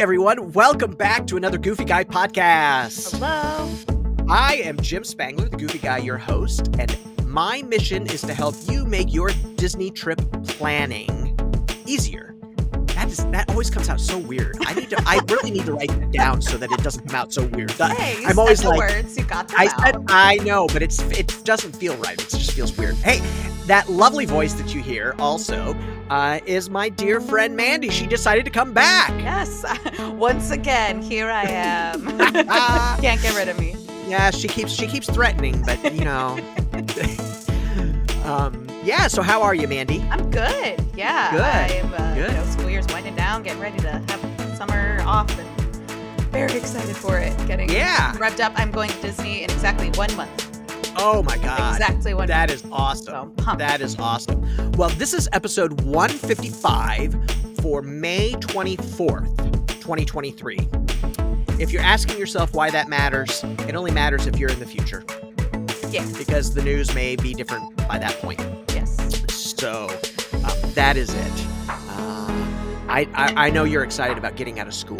everyone. Welcome back to another Goofy Guy podcast. Hello. I am Jim Spangler, the Goofy Guy, your host, and my mission is to help you make your Disney trip planning easier. That always comes out so weird. I really need to write it down so that it doesn't come out so weird. Hey, I'm always like, words. You got them out. I know, but it doesn't feel right. It just feels weird. Hey, that lovely voice that you hear also is my dear friend Mandy. She decided to come back. Yes, once again, here I am. Can't get rid of me. Yeah, she keeps threatening, but you know. Yeah, so how are you, Mandy? I'm good. Yeah. Good. I'm, good. School year's winding down, getting ready to have summer off, and very excited for it. Getting revved up. I'm going to Disney in exactly 1 month. Oh my God. Exactly 1 month. That is awesome. So, that is awesome. Well, this is episode 155 for May 24th, 2023. If you're asking yourself why that matters, it only matters if you're in the future. Yeah. Because the news may be different by that point. Yes. So that is it. I know you're excited about getting out of school.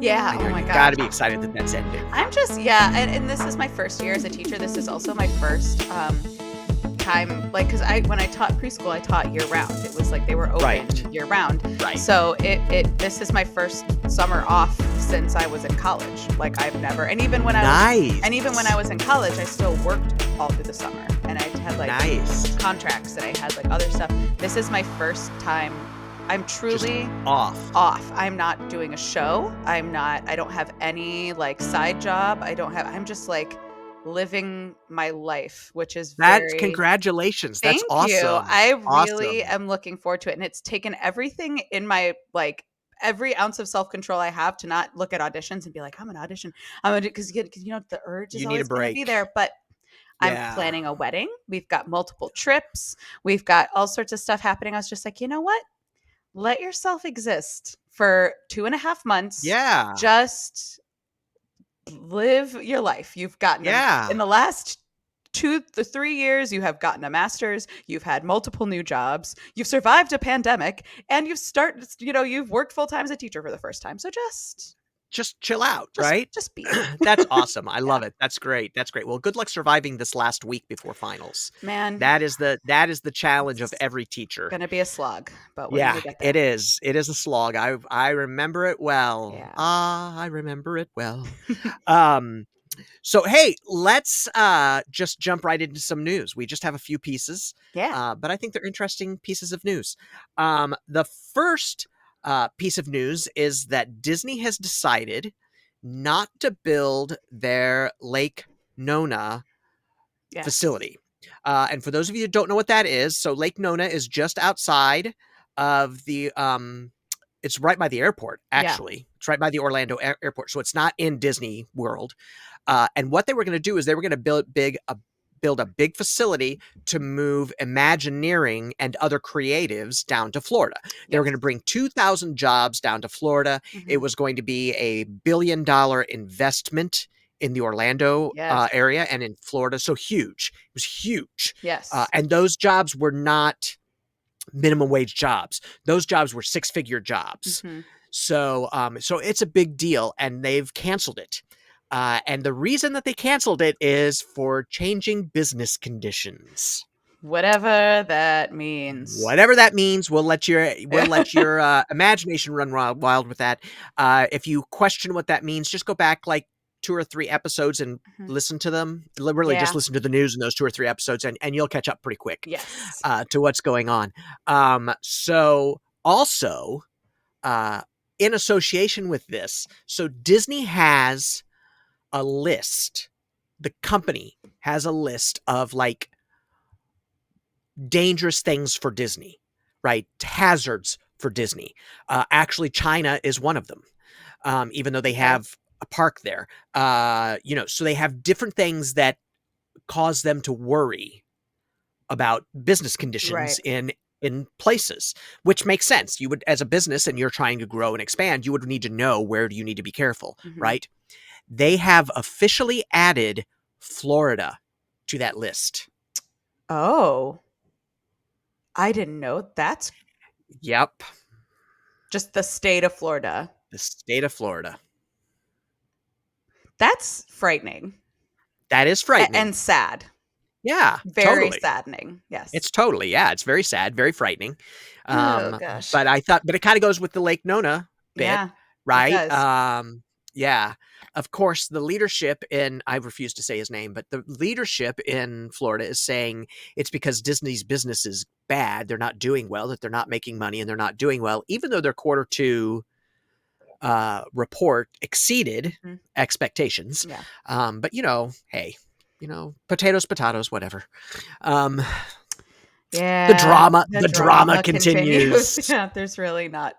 Yeah. Oh my God. You got to be excited that that's ending. I'm just, and this is my first year as a teacher. This is also my first time, like, because when I taught preschool, I taught year round. It was like they were open year round. Right. So this is my first summer off since I was in college. Like I've never, and even when I was in college, I still worked all through the summer, and I had like contracts, and I had like other stuff. This is my first time. I'm truly just off. I'm not doing a show. I don't have any like side job. I'm just like living my life, which is congratulations. That's awesome. Thank you. I really am looking forward to it. And it's taken everything in my, like, every ounce of self-control I have to not look at auditions and be like, I'm an audition. Because you know, the urge is always going to be there. But I'm planning a wedding. We've got multiple trips. We've got all sorts of stuff happening. I was just like, you know what? Let yourself exist for 2.5 months. Yeah. Just live your life. You've gotten in the last 2 to 3 years, you have gotten a master's, you've had multiple new jobs, you've survived a pandemic, and you've worked full time as a teacher for the first time. So just chill out, right? Just be. That's awesome. I love it. That's great. Well, good luck surviving this last week before finals. Man, that is the challenge of every teacher. Gonna be a slog, but it is. It is a slog. I remember it well. Yeah. I remember it well. So hey, let's just jump right into some news. We just have a few pieces. Yeah. But I think they're interesting pieces of news. The first piece of news is that Disney has decided not to build their Lake Nona facility. And for those of you who don't know what that is, so Lake Nona is just outside of the it's right by the airport, actually. Yeah. It's right by the Orlando airport. So it's not in Disney World. And what they were going to do is they were going to build a big facility to move Imagineering and other creatives down to Florida. They were going to bring 2,000 jobs down to Florida. Mm-hmm. It was going to be a $1 billion investment in the Orlando area and in Florida. So huge. It was huge. Yes. And those jobs were not minimum wage jobs. Those jobs were 6-figure jobs. Mm-hmm. So it's a big deal, and they've canceled it. And the reason that they canceled it is for changing business conditions. Whatever that means. We'll let your imagination run wild with that. If you question what that means, just go back like 2 or 3 episodes and listen to them. Literally just listen to the news in those 2 or 3 episodes, and you'll catch up pretty quick. Yes. To what's going on. So also, in association with this, so Disney has a list. The company has a list of like dangerous things for Disney, right? Hazards for Disney. Actually, China is one of them, even though they have a park there. So they have different things that cause them to worry about business conditions in places, which makes sense. You would, as a business, and you're trying to grow and expand, you would need to know where do you need to be careful, right? They have officially added Florida to that list. Oh, I didn't know. That's Yep. just the state of Florida. The state of Florida. That's frightening. That is frightening. And sad. Yeah, Very totally. saddening. Yes. It's totally, yeah, it's very sad, very frightening. Oh, gosh. But it kinda goes with the Lake Nona bit, Yeah, it right? does. Yeah. Of course, the leadership in I refuse to say his name, but the leadership in Florida is saying it's because Disney's business is bad, they're not doing well, that they're not making money and they're not doing well, even though their quarter 2 report exceeded Mhm. expectations. Yeah. But hey, potatoes, whatever. Yeah, The drama continues. Yeah, there's really not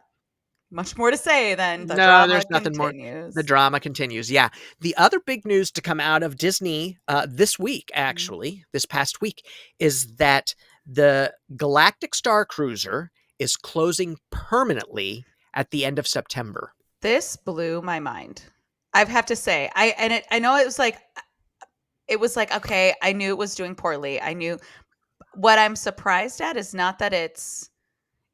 much more to say than the No, drama there's nothing more. The continues. drama continues. Yeah. The other big news to come out of Disney this week, Mhm. actually, this past week, is that the Galactic Star Cruiser is closing permanently at the end of September. This blew my mind. I have to say, I know it was like, okay, I knew it was doing poorly. I knew what I'm surprised at is not that it's,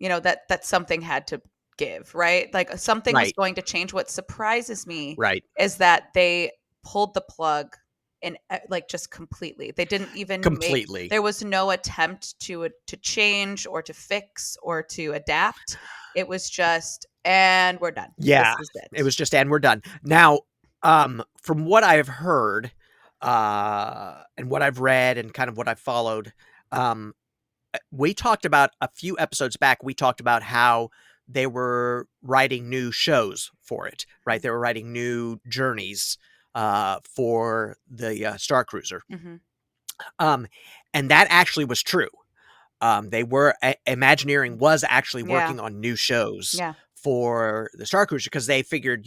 that something had to give, right? Like something was Right. going to change. What surprises me Right. is that they pulled the plug and like just completely. They didn't even Completely. there was no attempt to change or to fix or to adapt. It was just, and we're done. This Yeah. is It it. was just, and we're done. Now, from what I've heard, and what I've read and kind of what I've followed, we talked about a few episodes back, we talked about how they were writing new shows for it, right? They were writing new journeys for the Star Cruiser. Mm-hmm. And that actually was true. They were Imagineering was actually Yeah. working on new shows Yeah. for the Star Cruiser because they figured,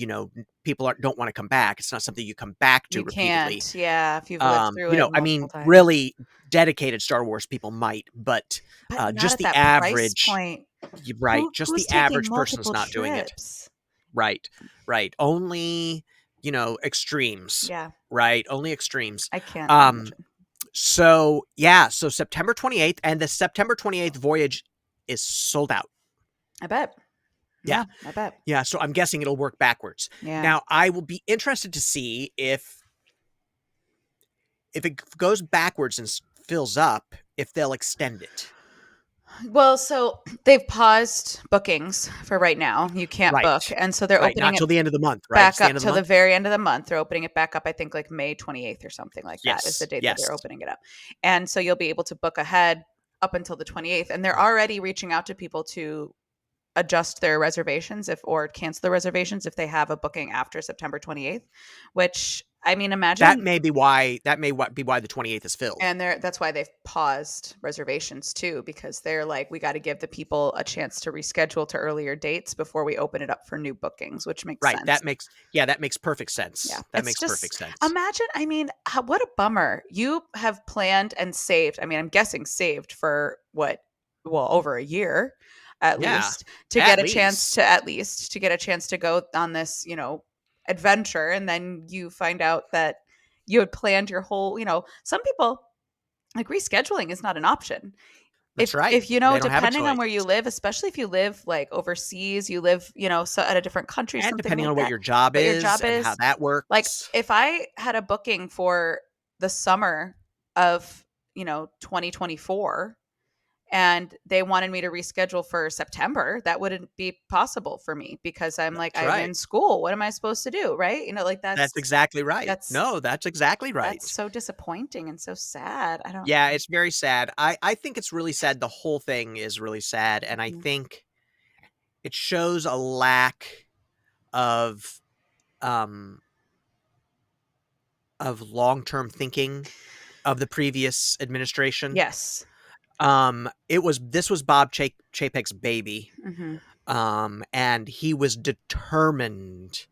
people don't want to come back. It's not something you come back to You repeatedly. can't. Yeah. If you've lived through it I multiple mean, times. really dedicated Star Wars people might, but But not just at the that price average, point. right? Just Who's the taking average person's multiple not doing it. trips? Right, right. Only, extremes, Yeah. right? Only extremes. I can't Um, imagine. so yeah, so September 28th, and the September 28th voyage is sold out. I bet. Yeah, Yeah, I bet. yeah. So I'm guessing it'll work backwards. Yeah. Now, I will be interested to see if it goes backwards and fills up, if they'll extend it. Well, so they've paused bookings for right now. You can't book. Right. And so they're Right. opening Not it till the end of the month, right? It's back the up end of the till the month? very end of the month. They're opening it back up, I think like May 28th or something like that is the Yes. date that Yes. they're opening it up. And so you'll be able to book ahead up until the 28th. And they're already reaching out to people to adjust their reservations or cancel the reservations if they have a booking after September 28th, which I mean, That imagine. may be why the 28th is filled. And that's why they've paused reservations too, because they're like, we got to give the people a chance to reschedule to earlier dates before we open it up for new bookings, which makes Right. sense. That makes perfect sense. Yeah. That It's makes perfect just, sense. imagine, I mean, what a bummer. You have planned and saved. I mean, I'm guessing saved for over a year at Yeah. least to get a chance to go on this, adventure. And then you find out that you had planned your whole, some people like rescheduling is not an option. That's right. If They don't have a depending on choice. where you live, especially if you live like overseas, you live, so at a different country, And something depending like on what that. your job But your is job and how is that like works. if I had a booking for the summer of, 2024 and they wanted me to reschedule for September, that wouldn't be possible for me because That's I'm right. in school. What am I supposed to do? Right? Like That's exactly right. that's No, that's exactly that's right. so disappointing and so sad. I don't. Yeah, it's very sad. I think it's really sad. The whole thing is really sad, and I Mhm. think it shows a lack of um long-term thinking of the previous administration. Yes. This was Bob Chapek's baby. Hmm. And he was determined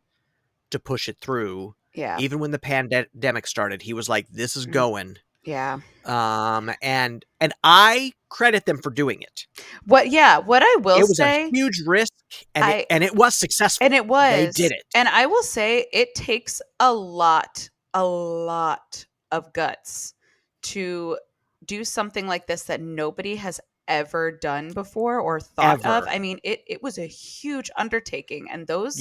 to push it through. Yeah. Even when the pandemic started, he was like, this is Mm. going. Yeah. And I credit them for doing it. What I will It was a say, huge risk, and I it was successful. and it They was. did it. And I will say it takes a lot of guts to do something like this that nobody has ever done before or thought of. I mean, it was a huge undertaking, and those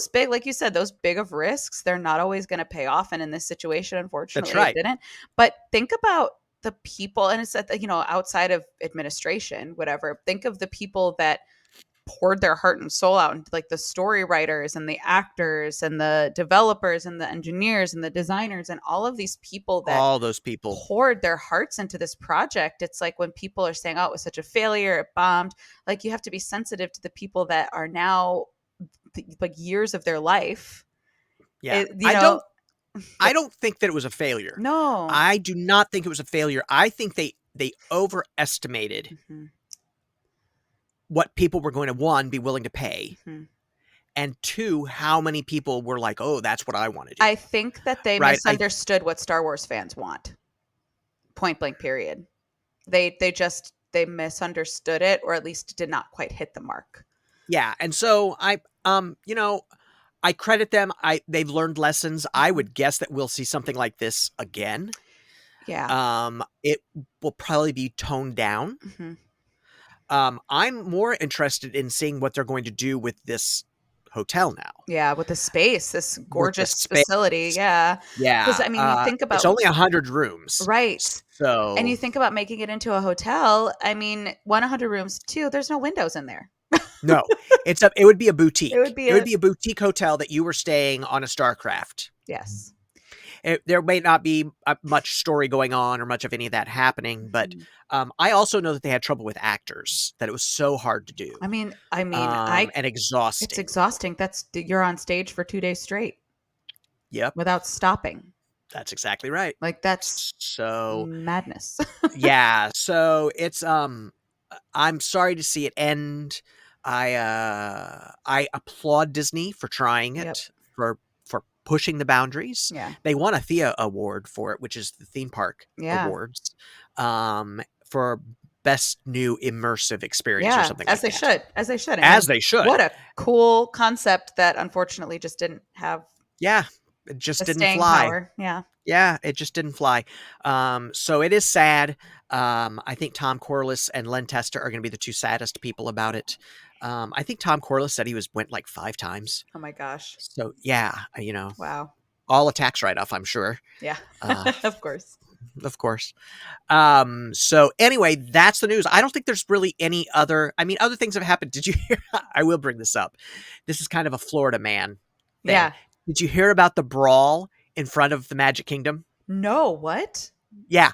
big, like you said, those big of risks, they're not always going to pay off. And in this situation, unfortunately, it didn't. But think about the people, and it's outside of administration, whatever. Think of the people that poured their heart and soul out, into like the story writers and the actors and the developers and the engineers and the designers and all of these people that all those people poured their hearts into this project. It's like when people are saying, oh, it was such a failure, it bombed, like you have to be sensitive to the people that are now like years of their life. I don't think that it was a failure. No, I do not think it was a failure. I think they overestimated what people were going to, one, be willing to pay, and two, how many people were like, oh, that's what I want to do. I think that they misunderstood what Star Wars fans want. Point blank, period. They misunderstood it, or at least did not quite hit the mark. Yeah, and so I credit them. They've learned lessons. I would guess that we'll see something like this again. Yeah. It will probably be toned down. I'm more interested in seeing what they're going to do with this hotel now. Yeah, with the space, this gorgeous facility. Yeah. Because, I mean, you think about... It's only 100 rooms. Right. So... And you think about making it into a hotel. I mean, 100 rooms, two, there's no windows in there. No. It would be a boutique. It would be a boutique hotel that you were staying on a Starcraft. Yes. There may not be much story going on or much of any of that happening, but I also know that they had trouble with actors, that it was so hard to do. I mean, and exhausting. It's exhausting. You're on stage for 2 days straight. Yep. Without stopping. That's exactly right. Like, that's so madness. Yeah. So it's, I'm sorry to see it end. I applaud Disney for trying it, for pushing the boundaries. Yeah. They won a Thea Award for it, which is the theme park awards, for best new immersive experience or something like that. As they should. They should. What a cool concept that unfortunately just didn't have. Yeah. It just didn't fly. Power. Yeah. Yeah, it just didn't fly. So it is sad. I think Tom Corliss and Len Testa are going to be the two saddest people about it. I think Tom Corliss said he went like 5 times. Oh my gosh. So yeah, Wow. All a tax write-off, I'm sure. Yeah. Of course. Of course. So anyway, that's the news. I don't think there's really any other things have happened. Did you hear? I will bring this up. This is kind of a Florida man thing. Yeah. Did you hear about the brawl in front of the Magic Kingdom? No, what? Yeah.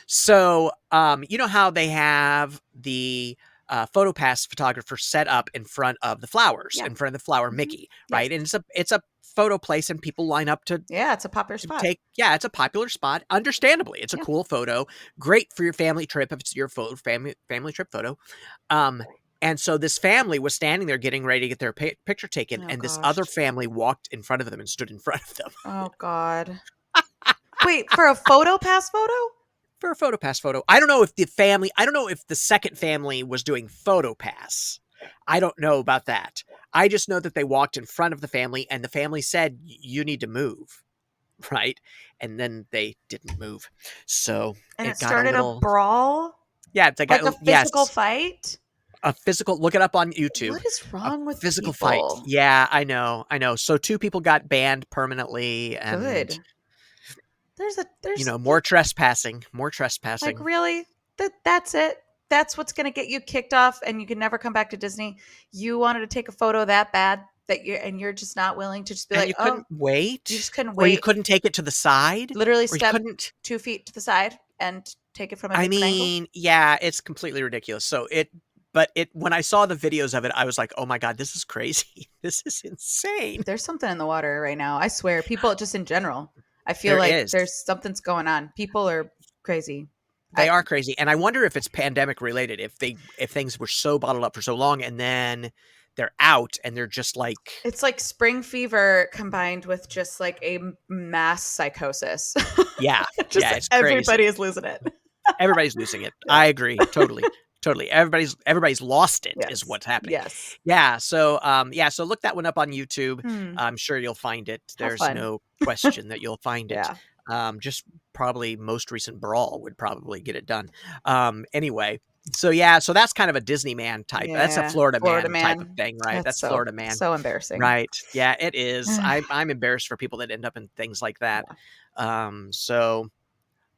So, you know how they have the PhotoPass photographer set up in front of the flowers, in front of the flower Mickey, right? And it's a photo place, and people line up to... Yeah, it's a popular spot. It's a popular spot. Understandably, it's a cool photo. Great for your family trip if it's your family trip photo. And so this family was standing there getting ready to get their picture taken, and this other family walked in front of them and stood in front of them. Oh, God. Wait, for a PhotoPass photo? For a PhotoPass photo. I don't know if the second family was doing PhotoPass. I don't know about that. I just know that they walked in front of the family, and the family said, you need to move. Right? And then they didn't move. So it started a brawl? Yeah, it's like a physical fight? A physical, look it up on YouTube. What is wrong with physical people? Fight? Yeah, I know. So 2 people got banned permanently, and good. There's more trespassing. Like, really? That's it? That's what's going to get you kicked off, and you can never come back to Disney? You wanted to take a photo that bad that you're just not willing to just be you couldn't wait. You just couldn't wait. Or you couldn't take it to the side. Literally step 2 feet to the side and take it from a different angle. Yeah, it's completely ridiculous. So when I saw the videos of it, I was like, oh my God, this is crazy. This is insane. There's something in the water right now. I swear. People just in general. I feel there's something's going on. People are crazy. They are crazy. And I wonder if it's pandemic related, if things were so bottled up for so long and then they're out and they're just like... It's like spring fever combined with just like a mass psychosis. Yeah. It's everybody crazy. is losing it. Everybody's losing it. I agree. Totally. Everybody's lost it is what's happening. Yes. Yeah. So so look that one up on YouTube. I'm sure you'll find it. There's no question that you'll find it. Just probably most recent brawl would probably get it done. Anyway, So yeah, so that's kind of a Disney man type. That's a Yeah, Florida Florida man type of man. thing, right? That's That's Florida man. so embarrassing. Right. Yeah, it is. I'm embarrassed for people that end up in things like that. So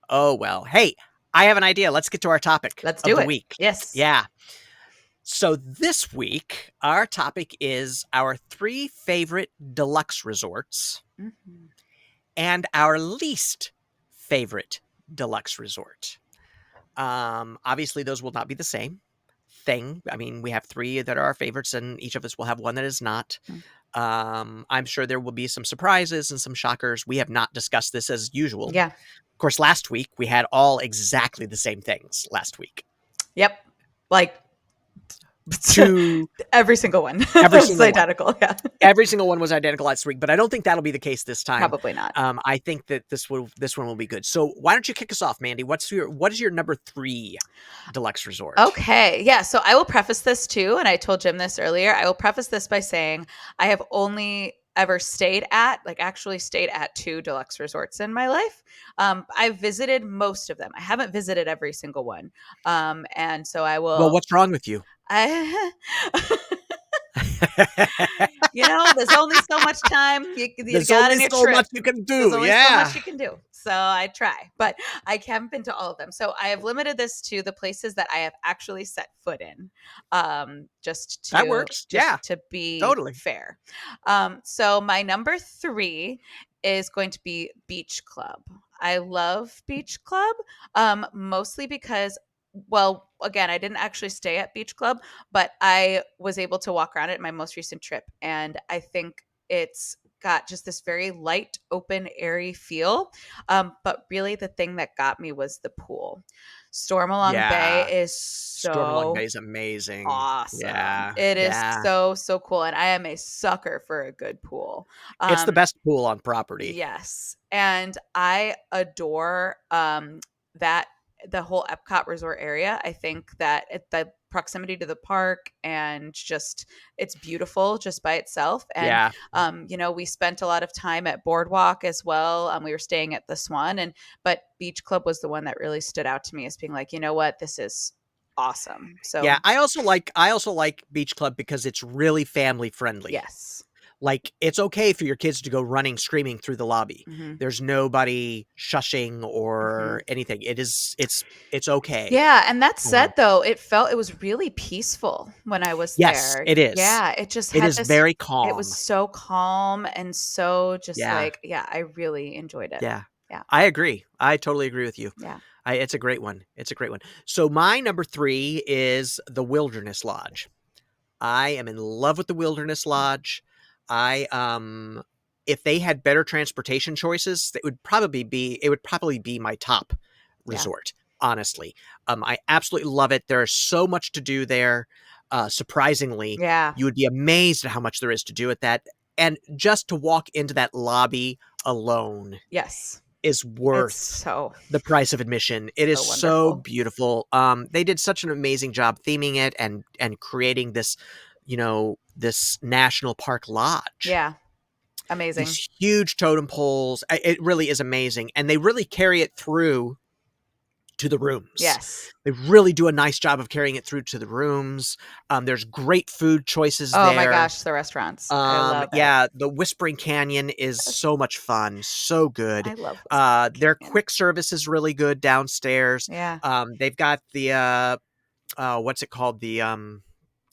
oh well. Hey, I have an idea. Let's get to our topic Let's of do the it. week. Yes. Yeah. So this week, our topic is our 3 favorite deluxe resorts and our least favorite deluxe resort. Obviously, those will not be the same thing. I mean, we have 3 that are our favorites, and each of us will have one that is not. I'm sure there will be some surprises and some shockers. We have not discussed this as usual. Yeah. Of course, last week we had all exactly the same things last week. Yep. Like To every single one. every It's single one. identical. Yeah. Every single one was identical last week, but I don't think that'll be the case this time. Probably not. I think that this one will be good. So why don't you kick us off, Mandy? What is your number 3 deluxe resort? Okay. Yeah. So I will preface this too, and I told Jim this earlier. I will preface this by saying I have only ever actually stayed at 2 deluxe resorts in my life. I've visited most of them. I haven't visited every single one. And so I will. Well, what's wrong with you? There's only so much time you There's got only in your so trip. much you can do. There's only so Yeah. much you can do. So I try, but I haven't been to all of them. So I have limited this to the places that I have actually set foot in, That works. Yeah, to be totally fair. So my number 3 is going to be Beach Club. I love Beach Club, mostly because, well, again, I didn't actually stay at Beach Club, but I was able to walk around it in my most recent trip. And I think it's got just this very light, open, airy feel. But really the thing that got me was the pool. Stormalong Bay is Stormalong so Bay is amazing. awesome. Yeah. It is so, so cool. And I am a sucker for a good pool. It's the best pool on property. Yes. And I adore that the whole Epcot resort area. I think that the proximity to the park and just it's beautiful just by itself. And we spent a lot of time at Boardwalk as well. We were staying at the Swan, but Beach Club was the one that really stood out to me as being like, you know what, this is awesome. So yeah, I also like Beach Club because it's really family friendly. Yes. Like, it's okay for your kids to go running, screaming through the lobby. There's nobody shushing or anything. It's okay. Yeah, and that said, though, it was really peaceful when I was there. Yes, it is. Yeah, it is very calm. It was so calm and so just I really enjoyed it. Yeah. Yeah. I agree. I totally agree with you. Yeah. It's a great one. It's a great one. So my number 3 is the Wilderness Lodge. I am in love with the Wilderness Lodge. If they had better transportation choices, it would probably be my top resort, honestly. I absolutely love it. There's so much to do there. Surprisingly, you would be amazed at how much there is to do at that. And just to walk into that lobby alone is worth the price of admission. It is so beautiful. They did such an amazing job theming it and creating this, this national park lodge. Yeah. Amazing. These huge totem poles. It really is amazing. And they really carry it through to the rooms. Yes. They really do a nice job of carrying it through to the rooms. There's great food choices there. Oh my gosh, the restaurants. I love it. Yeah, the Whispering Canyon is so much fun. So good. I love their quick service is really good downstairs. Yeah. They've got the what's it called?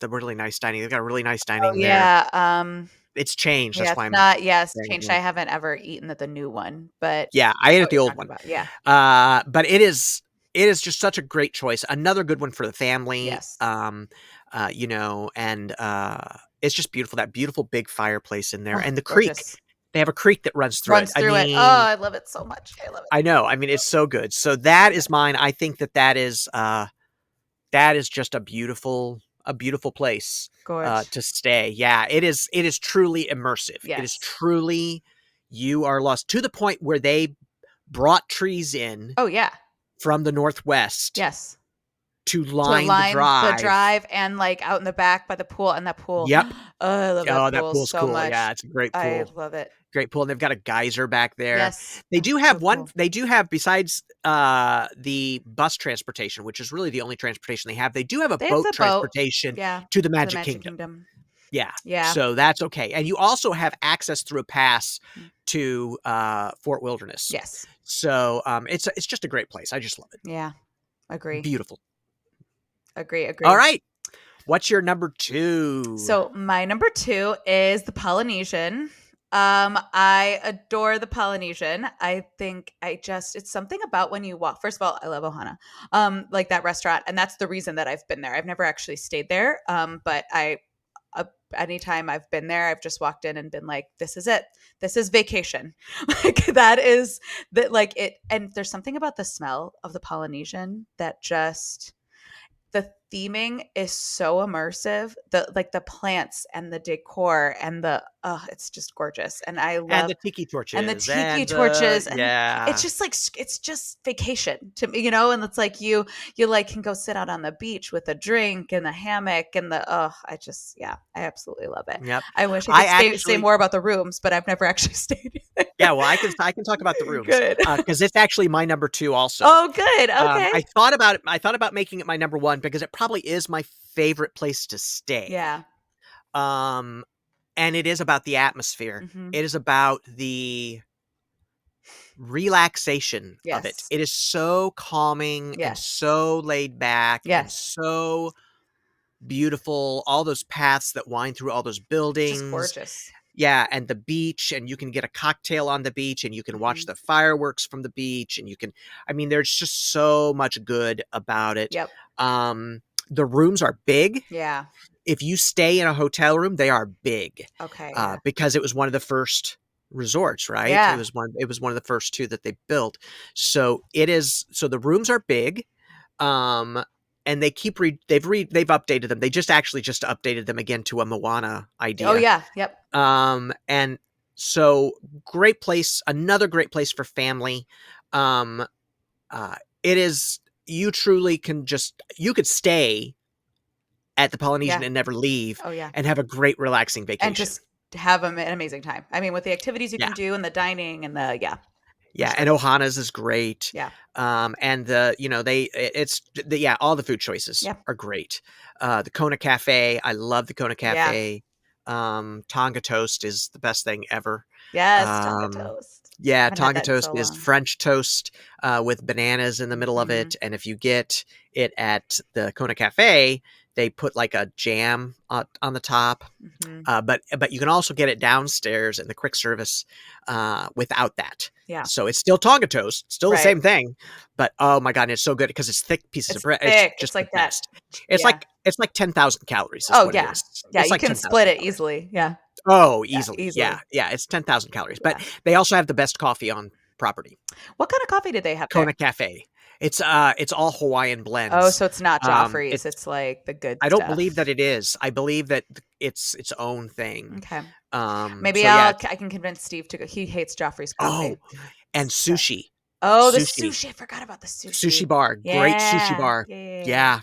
The really nice dining. They've got a really nice dining there. Yeah. It's changed. That's why I'm not. Yes, changed. I haven't ever eaten at the new one, but yeah, I ate at the old one. Yeah. But it is just such a great choice. Another good one for the family. Yes. And it's just beautiful. That beautiful big fireplace in there, and the creek. They have a creek that runs through it. Oh, I love it so much. I love it. I know. I mean, it's so good. So that is mine. I think that is just a beautiful place to stay. Yeah, it is truly immersive. Yes. It is truly, you are lost to the point where they brought trees in. Oh yeah. From the Northwest. Yes. to to line the line the drive. drive and like out in the back by the pool, and that pool. Yep. Oh, I love that Oh, that pool pool's so cool. much. Yeah, it's a great I pool. love it. Great pool, and they've got a geyser back there. Yes. They do have So cool. they do have, besides the bus transportation, which is really the only transportation they have a They have boat the boat. transportation Yeah. to the To the Magic Magic Kingdom. Kingdom. Yeah. Yeah. So that's okay. And you also have access through a pass to Fort Wilderness. Yes. So it's just a great place. I just love it. Yeah. Agree. Beautiful. Agree. All right. What's your number 2? So my number 2 is the Polynesian. I adore the Polynesian. I think it's something about when you walk. First of all, I love Ohana. Like that restaurant, and that's the reason that I've been there. I've never actually stayed there. But anytime I've been there, I've just walked in and been like, this is it. This is vacation. Like that is that like it. And there's something about the smell of the Polynesian that just, the theming is so immersive. The plants and the decor and it's just gorgeous. And I And love the tiki torches. and the tiki torches, and yeah. it's just like it's just vacation to me, and it's like you like can go sit out on the beach with a drink and a hammock and I absolutely love it. Yep. I wish I could say actually more about the rooms, but I've never actually stayed. Yeah, well, I can talk about the rooms Good. because it's actually my number 2 also. Oh, good. Okay. I thought about it. I thought about making it my number 1 because it probably is my favorite place to stay. Yeah. And it is about the atmosphere. Mm-hmm. It is about the relaxation of it. It is so calming and so laid back and so beautiful. All those paths that wind through all those buildings. Just gorgeous. Yeah, and the beach, and you can get a cocktail on the beach, and you can watch the fireworks from the beach, and there's just so much good about it. Yep. The rooms are big. Yeah. If you stay in a hotel room, they are big. Okay. Because it was one of the first resorts, right? Yeah. It was one of the first 2 that they built. So the rooms are big. And they they've updated them. They just updated them again to a Moana idea. Oh yeah, yep. And so great place, another great place for family. It is, you truly can you could stay at the Polynesian and never leave. Oh yeah. And have a great relaxing vacation. And just have an amazing time. I mean, with the activities you can do and the dining and Yeah, and Ohana's is great. Yeah. And all the food choices are great. The Kona Cafe, I love the Kona Cafe. Tonga toast is the best thing ever. Yes, Tonga toast. Yeah, Tonga toast is French toast with bananas in the middle of it. And if you get it at the Kona Cafe, they put like a jam on the top. But you can also get it downstairs in the quick service without that. Yeah. So it's still Tonga toast, still the same thing. But oh my God, it's so good because it's thick pieces of bread. Thick. It's just like that. It's like 10,000 calories. Oh yeah. Yeah, it's you can split it easily. Yeah. Oh, easily. Yeah. It's 10,000 calories. But they also have the best coffee on property. What kind of coffee did they have Kona there? Cafe. It's all Hawaiian blends. Oh, so it's not Joffrey's. It's like the good I don't believe that it is. I believe that it's its own thing. Okay. Maybe I can convince Steve to go. He hates Joffrey's coffee. Oh, and sushi. Oh, the sushi. I forgot about the sushi. Sushi bar. Great sushi bar. Yeah.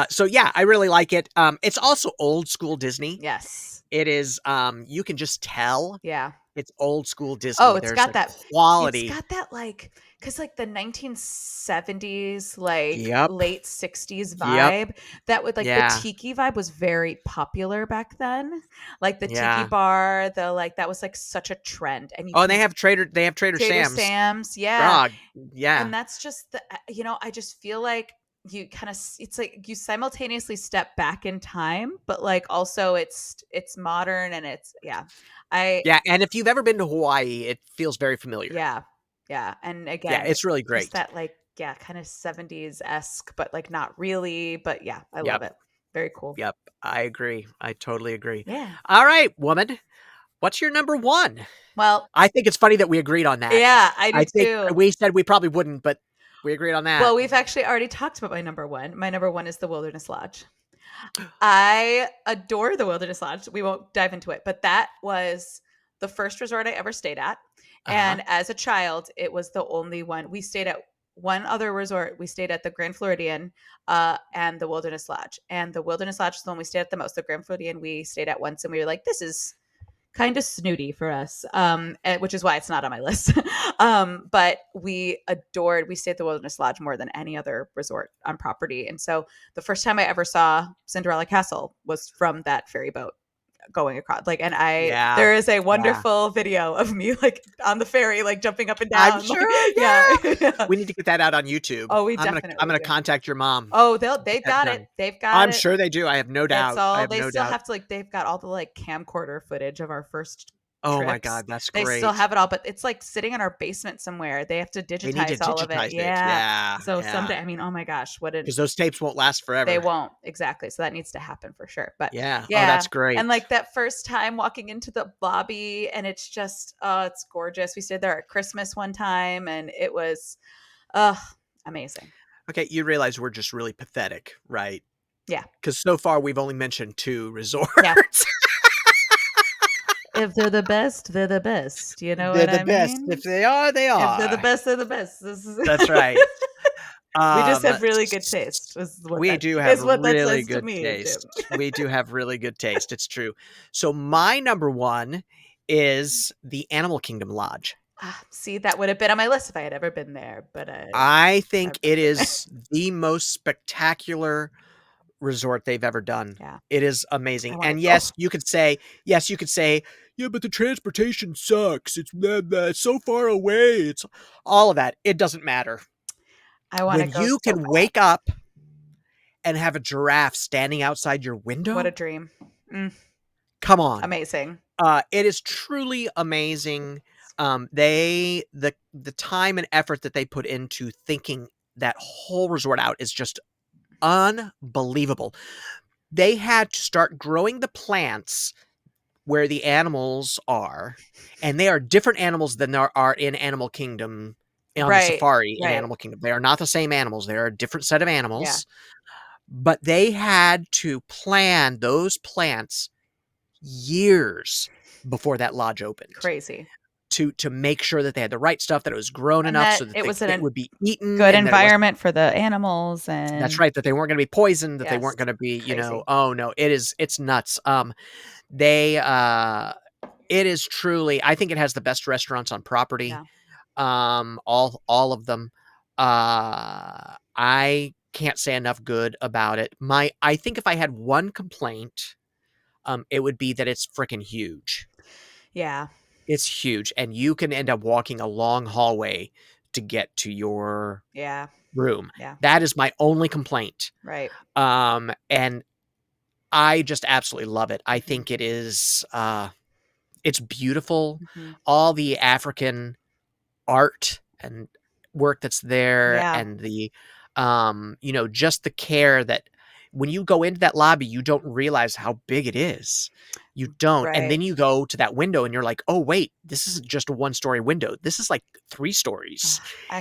So yeah, I really like it. It's also old school Disney. Yes. It is. You can just tell. Yeah. It's old school Disney. Oh, it's got that quality. It's got that because the 1970s, late 60s vibe, that would the tiki vibe was very popular back then. Like the tiki bar, that was such a trend. And they have Trader Sam's. Yeah. Grog. Yeah. And that's just I just feel like you kind of, it's like you simultaneously step back in time, but also it's modern and it's and if you've ever been to Hawaii, it feels very familiar. Yeah, and again, it's really great. Just that kind of 70s-esque, but not really. But I love it. Very cool. Yep, I agree. I totally agree. Yeah. All right, woman, what's your number 1? Well, I think it's funny that we agreed on that. Yeah, I do too. We said we probably wouldn't, but we agreed on that. Well, we've actually already talked about my number 1. My number 1 is the Wilderness Lodge. I adore the Wilderness Lodge. We won't dive into it, but that was the first resort I ever stayed at. And as a child, it was the only one. We stayed at one other resort. We stayed at the Grand Floridian and the Wilderness Lodge. And the Wilderness Lodge is the one we stayed at the most. The Grand Floridian we stayed at once, and we were like, this is kind of snooty for us, which is why it's not on my list. But we stayed at the Wilderness Lodge more than any other resort on property. And so the first time I ever saw Cinderella Castle was from that ferry boat going across. Like, and there is a wonderful video of me like on the ferry, like jumping up and down. I'm sure. Like, yeah. We need to get that out on YouTube. Oh, I'm gonna contact your mom. Oh, they've got it. They've got I'm sure they do. I have no doubt. They still have to, like, they've got all the like camcorder footage of our first Oh trips. my God, that's great. They still have it all, but it's like sitting in our basement somewhere. They have to digitize all of it. Yeah. So someday, I mean, oh my gosh, because those tapes won't last forever. They won't. Exactly. So that needs to happen for sure. But yeah. Oh, that's great. And like that first time walking into the lobby, and it's just, it's gorgeous. We stayed there at Christmas one time, and it was amazing. Okay, you realize we're just really pathetic, right? Yeah. Because so far we've only mentioned 2 resorts. Yeah. If they're the best, they're the best. You know they're what I the best. mean? If they are, they are. If they're the best, they're the best. That's right. We just have really good taste. We do have really good taste. We do have really good taste. It's true. So my number 1 is the Animal Kingdom Lodge. See, that would have been on my list if I had ever been there. But I think it is the most spectacular resort they've ever done. Yeah. It is amazing. And yes, you could say, yeah, but the transportation sucks. It's so far away. It's all of that. It doesn't matter. I want to go. When you can wake up and have a giraffe standing outside your window. What a dream. Come on. Amazing. It is truly amazing. The time and effort that they put into thinking that whole resort out is just unbelievable. They had to start growing the plants where the animals are, and they are different animals than there are in Animal Kingdom on the safari in Animal Kingdom. They are not the same animals. They are a different set of animals. Yeah. But they had to plan those plants years before that lodge opened. Crazy. To make sure that they had the right stuff, that it was grown enough so that it would be eaten. Good environment for the animals. And that's right. That they weren't going to be poisoned, that they weren't going to be, oh no, it's nuts. It is truly, I think it has the best restaurants on property. Yeah. All of them. I can't say enough good about it. I think if I had one complaint, it would be that it's freaking huge. Yeah. It's huge, and you can end up walking a long hallway to get to your room. Yeah. That is my only complaint. Right. And I just absolutely love it. I think it is, it's beautiful. Mm-hmm. All the African art and work that's there, and the, just the care that when you go into that lobby, you don't realize how big it is. You don't. Right. And then you go to that window and you're like, oh, wait, this isn't just a 1-story window. This is like 3 stories.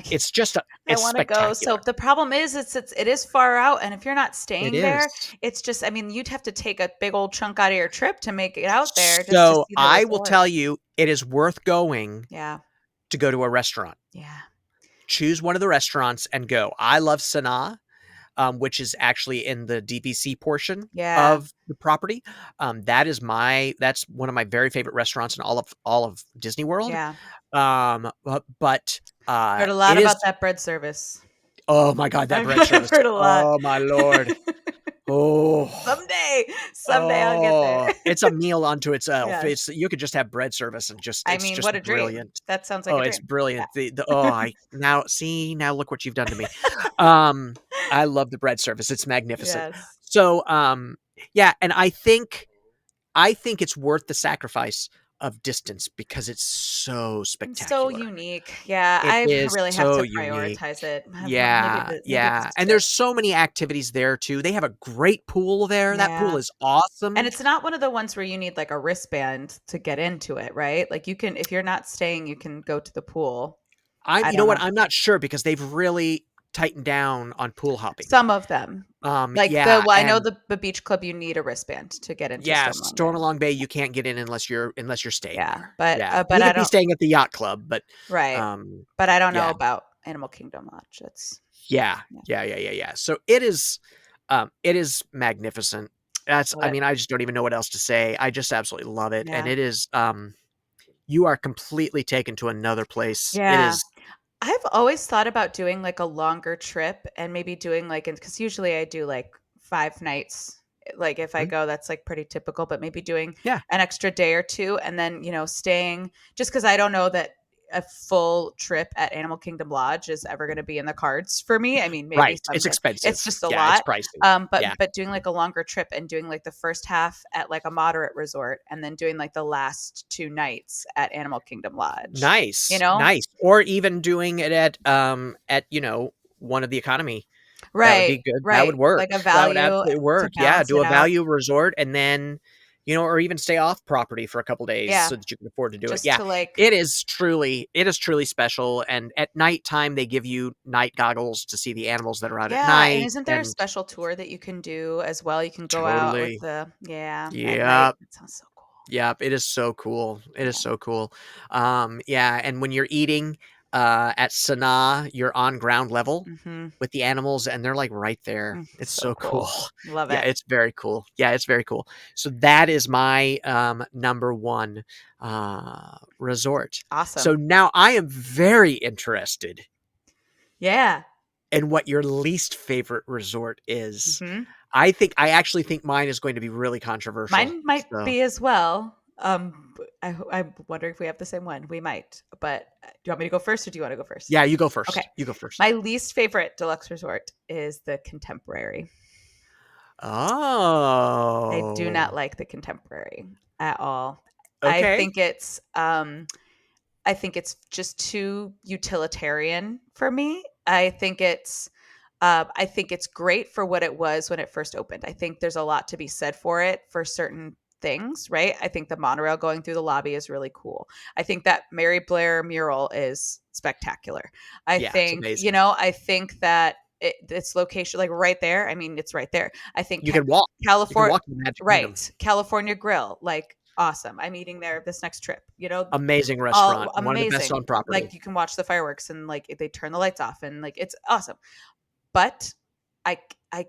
It's just, it's I want to go. So the problem is it is far out. And if you're not staying there, it's just, I mean, you'd have to take a big old chunk out of your trip to make it out there. So I will tell you, it is worth going to go to a restaurant. Yeah. Choose one of the restaurants and go. I love Sanaa. Which is actually in the DVC portion of the property. That's one of my very favorite restaurants in all of Disney World. Yeah. But heard a lot about that bread service. Oh my God, that bread service. Heard a lot. Oh my Lord. Oh, someday I'll get there. It's a meal unto itself. Yes. You could just have bread service and just. Just what a brilliant. Dream. That sounds like. It's brilliant. Yeah. Now look what you've done to me. I love the bread service. It's magnificent. Yes. So, and I think it's worth the sacrifice of distance because it's so spectacular. So unique. Yeah. I really have to prioritize it. Yeah. And there's so many activities there too. They have a great pool there. Yeah. That pool is awesome. And it's not one of the ones where you need like a wristband to get into it, right? Like you can, if you're not staying, you can go to the pool. You know what? I'm not sure because they've really tightened down on pool hopping. Some of them. I know the beach club, you need a wristband to get into. Yeah, Stormalong Bay, you can't get in unless you're staying. Yeah, but you could be staying at the yacht club, but right. But I don't know about Animal Kingdom Lodge. It's Yeah. So it is magnificent. I what? mean, I just don't even know what else to say. I just absolutely love it, and Yeah. it is, you are completely taken to another place. It Yeah. is I've always thought about doing like a longer trip and maybe doing like, because usually I do like 5 nights. Like if I mm, go, that's like pretty typical, but maybe doing yeah, an extra day or two and then, staying just because I don't know that a full trip at Animal Kingdom Lodge is ever going to be in the cards for me. I mean, maybe right. It's someday. It's expensive. just a Yeah, it's lot. pricey. But Yeah. doing like a longer trip and doing like the first half at like a moderate resort and then doing like the last 2 nights at Animal Kingdom Lodge. You Nice, know? nice. Or even doing it at, one of the economy. That would Right, be good. That would right, work. like a That would value absolutely to work. Yeah, balance do it a out. value resort and then, or even stay off property for a couple days Yeah, so that you can afford to do it. just Yeah, to like it is truly special, and at nighttime, they give you night goggles to see the animals that are out at yeah, and night, isn't there a and special tour that you can do as well? You can go out with totally. at night. Yep. That sounds so cool. Yep, it is so cool. It is Yeah, so cool. Yeah, and when you're eating, at Sanaa, you're on ground level mhm, with the animals, and they're, like, right there. It's so so cool. cool. Love Yeah, it. it's very cool. Yeah, it's very cool. So that is my, number 1, resort. So Awesome. now I am very interested Yeah, in what your least favorite resort is. mhm. I actually think mine is going to be really controversial. Mine might So be as well. B I'm wondering if we have the same one. We might, but, do you want me to go first, or do you wanna go first? yeah, you go Okay. first. You go first. My least favorite deluxe resort is the Contemporary. I do not Oh, like the Contemporary at all. I okay. think it's I think it's just too utilitarian for me. I think it's great for what it was when it first opened. I think there's a lot to be said for it for certain things, right? I think the monorail going through the lobby is really cool. I think that Mary Blair mural is spectacular. Yeah, it's amazing. I think that its location, like right there. I mean, it's right there. I think You can walk. You can California, walk to the Magic Kingdom. right? California Grill, like awesome. I'm eating there this next trip. Amazing All restaurant, one of the best amazing. on property. Like you can watch the fireworks and like they turn the lights off and like it's awesome. But I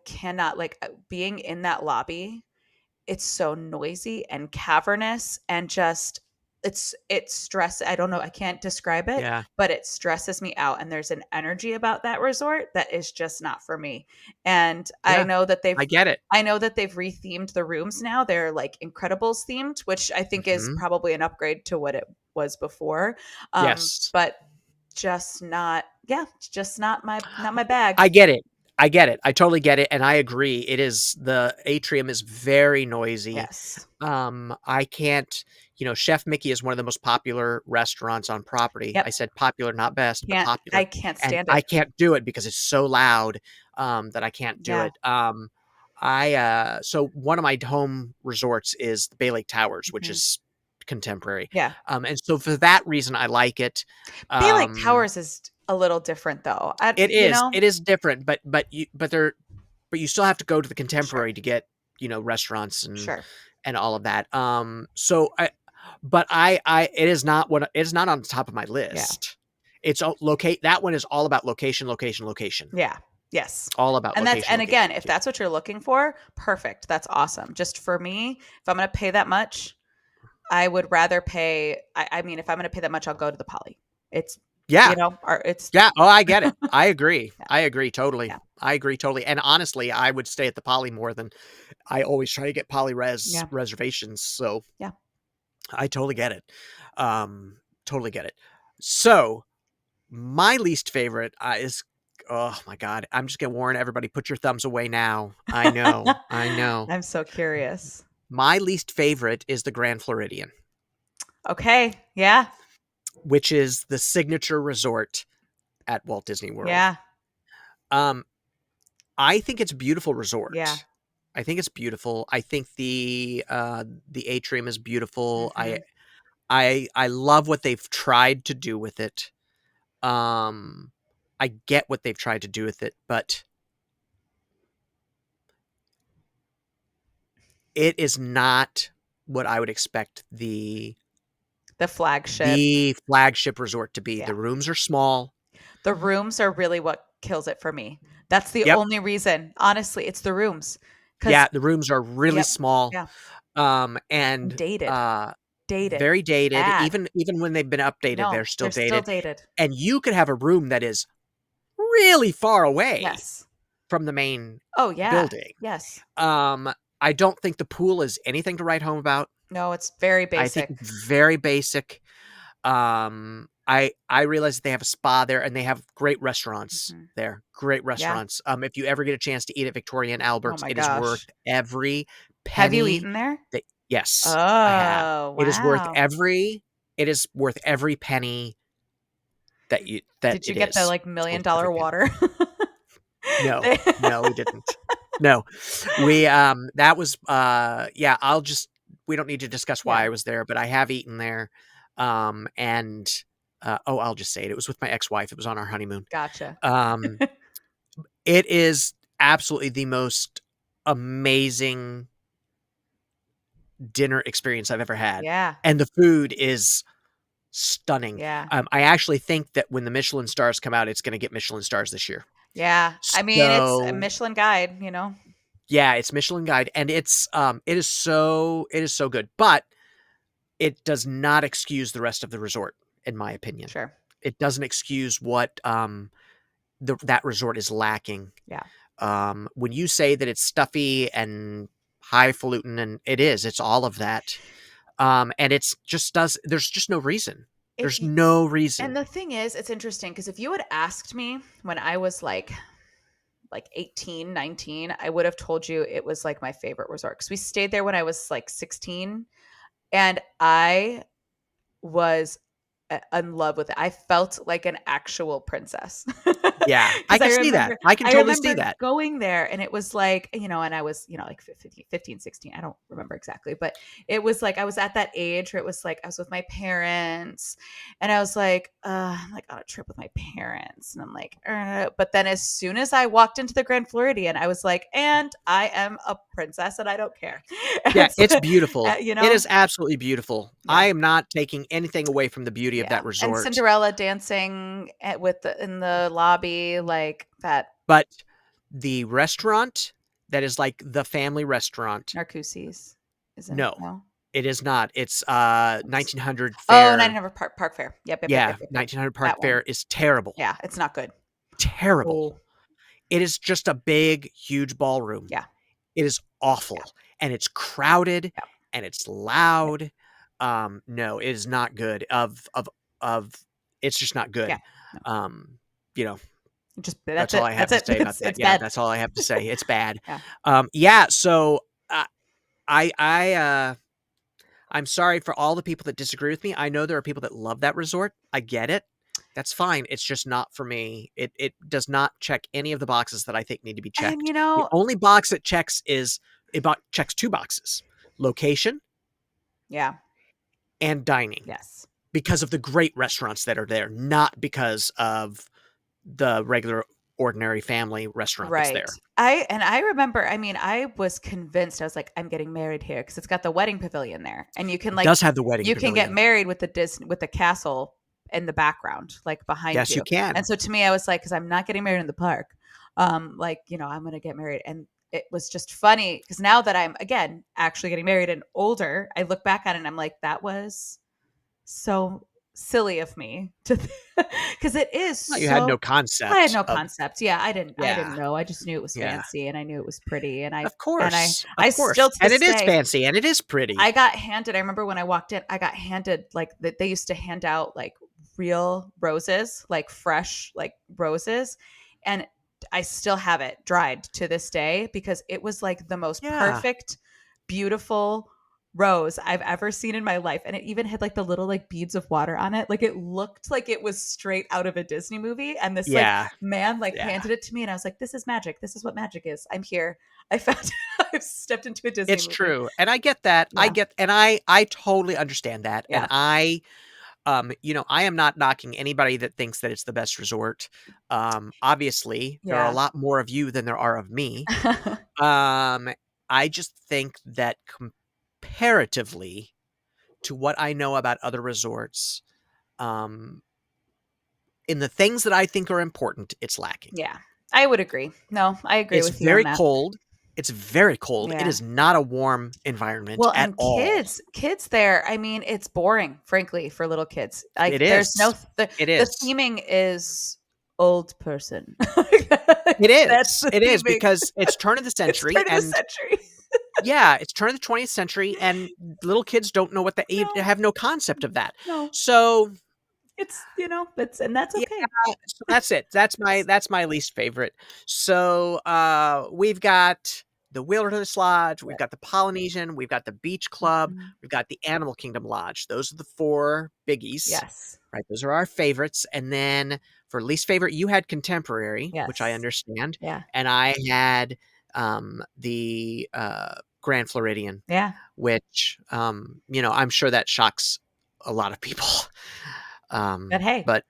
cannot like being in that lobby. It's so noisy and cavernous and just it's stress. I don't know. I can't describe it, Yeah, but it stresses me out. And there's an energy about that resort that is just not for me. And yeah, I get it. I know that they've rethemed the rooms now. They're like Incredibles themed, which I think is Mhm. probably an upgrade to what it was before. Yes. But just not, yeah, just not my bag. I get it. I get it. I totally get it, and I agree. The atrium is very noisy. Yes. I can't Chef Mickey is one of the most popular restaurants on property. I Yep. said popular, not best, but I popular, can't and stand I it. can't do it because it's so loud, that I can't do Yeah. it. So one of my home resorts is the Bay Lake Towers, which Mhm. is contemporary, Yeah. and so for that reason, I like it. Bay Lake Um, Towers is a little different though. it is different, but you still have to go to the Sure. contemporary to get, restaurants Sure. and all of that. It is not on the top of my Yeah. list. It's all locate that one is all about location, location, location. Yeah. Yes. All about location, And location, again, if location. that's what you're looking for, perfect. That's awesome. Just for me, if I'm going to pay that much, I would rather pay I mean, if I'm going to pay that much, I'll go to the Poly. It's, Yeah. or it's Yeah. Oh, I get it. I agree. yeah. I agree totally. Yeah. I agree totally. And honestly, I would stay at the Poly more than I always try to get Poly Yeah. reservations. So Yeah. I totally get it. Totally get it. So my least favorite, is oh my god, I'm just gonna warn everybody, put your thumbs away now. I know, I know. I'm so curious. My least favorite is the Grand Floridian, Okay. Yeah. which is the signature resort at Walt Disney World. Yeah. Um, I think it's a beautiful Yeah. resort. I think it's beautiful. I think the atrium is beautiful. Mhm. I love what they've tried to do with it. Um, I get what they've tried to do with it, but it is not what I would expect The flagship. the flagship resort to be. Yeah. The rooms are small. The rooms are really what kills it for me. That's the Yep. only reason. Honestly, it's the rooms. 'Cause Yeah, the rooms are really yep. small, Yeah. And and, dated. Dated. very dated. Bad. Even when they've been updated, they're No, still they're still dated, dated. and you could have a room that is really far away Yes. from the main Oh, yeah. building. Yes. I don't think the pool is anything to write home about. No, it's very I think basic. it's very basic. I realize that they have a spa there, and they have great restaurants Mhm. there. Great Yeah. restaurants. If you ever get a chance to eat at Victoria and Oh Albert's, my it is worth gosh. every Have you penny eaten there? that yes, I have. Oh, It is worth wow. every penny that Did you it get the, is. like, It's worth $1,000,000 every penny. water? No. They No, we didn't. No. We, that was, yeah, we don't need to discuss why Yeah, I was there, but I have eaten there. And, oh, I'll just say it. It was with my ex-wife. It was on our honeymoon. gotcha. Um, it is absolutely the most amazing dinner experience I've ever had. Yeah, And the food is stunning. yeah, I actually think that when the Michelin stars come out, it's gonna get Michelin stars this year. yeah. I mean, it's a So Michelin guide, you know? yeah, it's Michelin Guide, and it is so good, but it does not excuse the rest of the resort, in my opinion. Sure. It doesn't excuse what, that resort is lacking. Yeah. When you say that it's stuffy and highfalutin, and it's all of that, and it's just does there's just no reason. If There's you no and reason. the thing is, it's interesting because if you had asked me when I was like 18, 19, I would have told you it was like my favorite resort because we stayed there when I was like 16 and I was in love with it. I felt like an actual princess Yeah, I because can see that. I can I totally see remember that. going there and it was like, and I was, like 15, 16. I don't remember exactly, but it was like I was at that age where it was like I was with my parents and I was like, I'm like on a trip with my parents. And I'm like, but then as soon as I walked into the Grand Floridian, I was like, and I am a princess and I don't care. Yeah, It's, it's beautiful. you It know? is absolutely beautiful. Yeah. I am not taking anything away from the beauty of Yeah, that and resort, Cinderella dancing in the lobby, like that but the restaurant that is like the family restaurant, Narcoossee's, isn't it? no, No? it is not. It's, Oops. 1900 Oh, Fair. 900 Park Fair. Yep, yep, yep, Yeah, yep, yep, yep. 1900 Park That one. Fair is terrible. Yeah, it's not good. Terrible. Oh, It is just a big, huge ballroom. yeah, It is yeah, awful, and it's crowded, yeah, and it's yeah, loud. No, it is not good. Of It's just not yeah. good. No, Um, you know, just that's that's all it. I have That's to it. say about that. It's Yeah, bad. that's all I have to say. It's bad. Yeah. Yeah, so, I I, uh, I'm sorry for all the people that disagree with me. I know there are people that love that resort. I get it. That's fine. It's just not for me. It does not check any of the boxes that I think need to be And, checked. The only box it checks is checks 2 boxes: location yeah, and dining, yes. because of the great restaurants that are there, not because of the regular ordinary family restaurant that's Right. there. I remember, I mean, I was convinced, I was like, I'm getting married here because it's got the wedding pavilion there. And It does have the wedding you can get pavilion. married with with the castle in the background, like behind Yes, you you. And can. so to me, I was like, because I'm not getting married in the park. I'm gonna get married. And it was just funny because now that I'm again actually getting married and older, I look back on it and I'm like, that was so silly of me to because it is Well, you had no so I had concept no of concept. Yeah, I didn't yeah, know. I just knew it was yeah. fancy and I knew it was pretty and Of I course, still to and this it is day fancy, and it is pretty. I remember when I walked in, I got handed like that they used to hand out like real roses, like fresh like roses and I still have it dried to this day because it was like the most Yeah, perfect beautiful rose I've ever seen in my life. And it even had like the little like beads of water on it. Like it looked like it was straight out of a Disney movie. And this like yeah, man like yeah. handed it to me and I was like, this is magic. This is what magic is. I'm here. I found I've stepped into a Disney It's movie. true, and I get that. Yeah. I totally understand that, and Yeah. I am not knocking anybody that thinks that it's the best resort. Obviously, there are a Yeah. lot more of you than there are of me. Um, I just think that comparatively to what I know about other resorts, um, in the things that I think are important, it's lacking. Yeah, I would agree. No, I agree with you on that. It's very cold. Yeah. It is not a warm environment Well, at and all. kids there, I mean, it's boring, frankly, for little kids. Like, It there's no is. It the is. theming is old person. It That's is. the It is theming. because it's turn of the It's century, turn of the and century. yeah, it's turn of the 20th century, and little kids don't know what No, have no concept of that. no. So It's, and that's yeah, okay. so that's it. That's my least favorite. So we've got the Wilderness Lodge, we've got the Polynesian, we've got the Beach Club, Mhm. we've got the Animal Kingdom Lodge. Those are the 4 biggies. Yes. Right. Those are our favorites. And then for least favorite, you had Contemporary, which I Yes. understand. Yeah. And I had the Grand Floridian, Yeah. which I'm sure that shocks a lot of people. But hey, But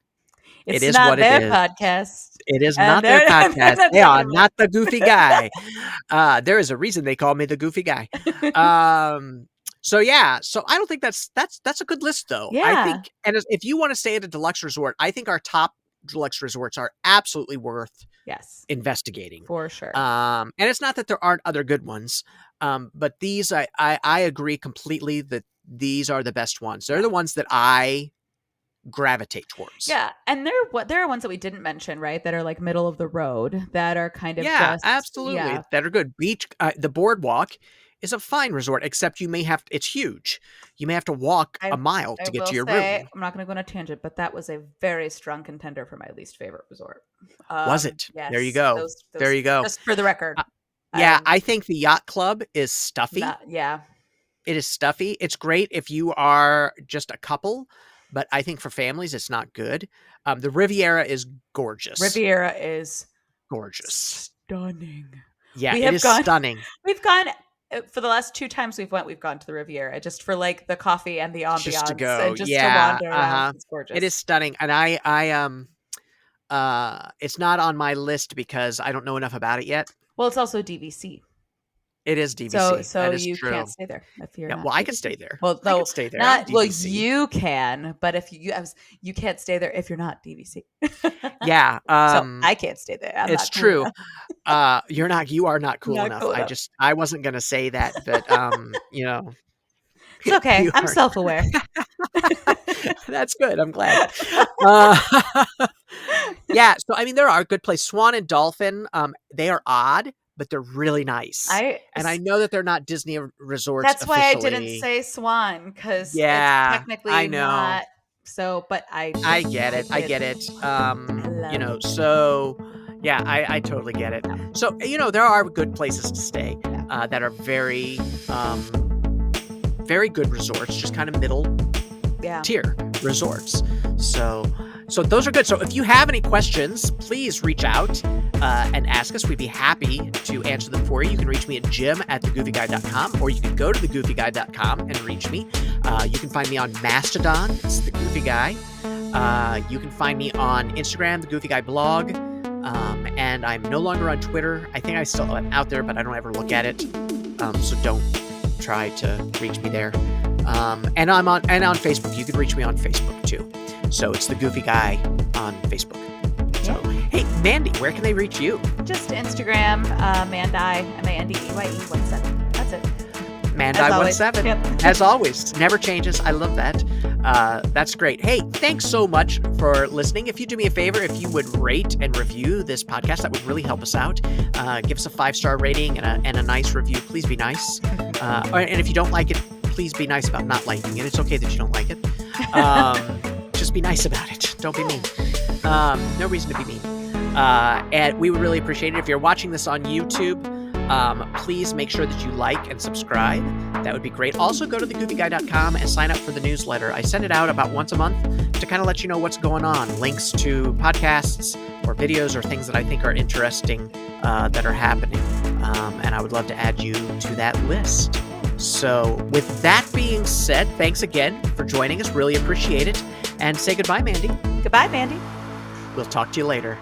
it it's is not what it their is. podcast. It is And not their they're podcast. not They are talking not the goofy guy. There is a reason they call me the goofy guy. So yeah, so I don't think that's a good list though. I Yeah. think, and if you want to stay at a deluxe resort, I think our top deluxe resorts are absolutely worth Yes, investigating. for sure. And it's not that there aren't other good ones, but these I agree completely that these are the best ones. They're the ones that I gravitate towards. Yeah, and there are ones that we didn't mention, right? That are like middle of the road, that are kind of Yeah, just absolutely. yeah. That are good. Beach, the boardwalk is a fine resort, except it's huge. You may have to walk a mile I to get will to your say, room. I'm not going to go on a tangent, but that was a very strong contender for my least favorite resort. Was it? Yes, There you go. There you go. Just for the record. Yeah, I think the yacht club is stuffy. Yeah. It is stuffy. It's great if you are just a couple, but I think for families, it's not good. The Riviera is gorgeous. Riviera is gorgeous. Stunning. Yeah, it is stunning. We've gone for the last 2 times we've gone to the Riviera just for like the coffee and the ambiance, just to go, and just to wander around. It's gorgeous. It is stunning, and I it's not on my list because I don't know enough about it yet. Well, it's also DVC. It is DVC. So you can't stay there if you're not. Well, I can stay there. Well, no, I can stay there. Well, you can, but if you can't stay there if you're not DVC. Yeah. So I can't stay there. It's true. You are not cool enough. I wasn't gonna say that, but it's okay. I'm self-aware. That's good. I'm glad. Yeah. So I mean, there are good places. Swan and Dolphin. They are odd, but they're really nice. And I know that they're not Disney resorts. That's why I didn't say Swan, because it's technically not. So, but I get it. I get it. So yeah, I totally get it. So there are good places to stay that are very very good resorts, just kind of middle tier resorts. So those are good. So if you have any questions, please reach out and ask us. We'd be happy to answer them for you. You can reach me at jim@thegoofyguy.com, or you can go to thegoofyguy.com and reach me. You can find me on Mastedon. It's The Goofy Guy. You can find me on Instagram, The Goofy Guy Blog. And I'm no longer on Twitter. I think I still am out there, but I don't ever look at it. So don't try to reach me there. And I'm on Facebook. You can reach me on Facebook too. So it's The Goofy Guy on Facebook. So, hey, Mandy, where can they reach you? Just Instagram, Mandie, MANDEYE17. That's it. Mandie17. Yep. As always, never changes. I love that. That's great. Hey, thanks so much for listening. If you do me a favor, if you would rate and review this podcast, that would really help us out. Give us a 5-star rating and a nice review. Please be nice. And if you don't like it, please be nice about not liking it. It's okay that you don't like it. Just be nice about it. Don't be mean. No reason to be mean. And we would really appreciate it. If you're watching this on YouTube, please make sure that you like and subscribe. That would be great. Also, go to thegoofyguy.com and sign up for the newsletter. I send it out about once a month to kind of let you know what's going on. Links to podcasts or videos or things that I think are interesting that are happening. And I would love to add you to that list. So with that being said, thanks again for joining us. Really appreciate it. And say goodbye, Mandy. Goodbye, Mandy. We'll talk to you later.